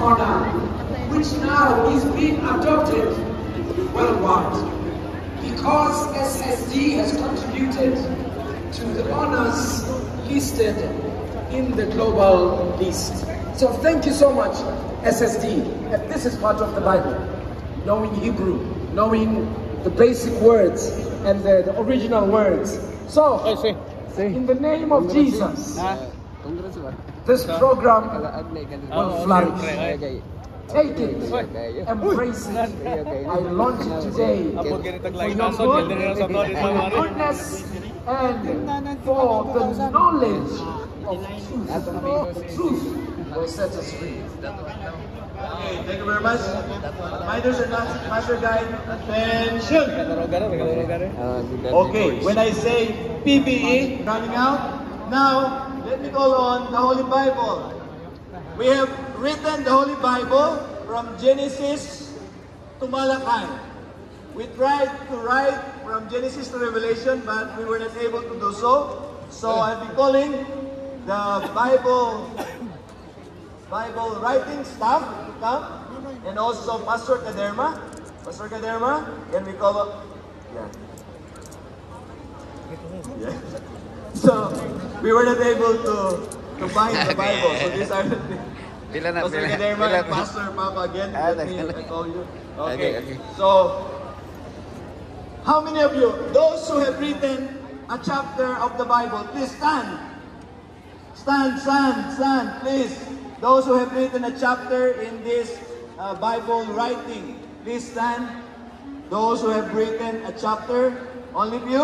honor, which now is being adopted worldwide. Because SSD has contributed to the honors listed in the global list. So thank you so much, SSD. And this is part of the Bible. Knowing Hebrew, knowing the basic words and the original words. So, in the name of Jesus, this program will flourish. Take it, embrace it. I launch it today for your good, for your goodness, and for the knowledge of truth. Truth will set us free. Okay, thank you very much. Minders and master guide, attention! Okay, when I say PPE, running out, now let me call on the Holy Bible. We have written the Holy Bible from Genesis to Malachi. We tried to write from Genesis to Revelation, but we were not able to do so. So I'll be calling the Bible writing staff to come, and also Pastor Kaderma. Pastor Kaderma, can we call up? Yeah. So we were not able to find the Bible. So these are the Pastor Kaderma and Pastor Papa again. Let me call you. Okay. So how many of you, those who have written a chapter of the Bible, please stand. Stand, please. Those who have written a chapter in this Bible writing, please stand. Those who have written a chapter, only few.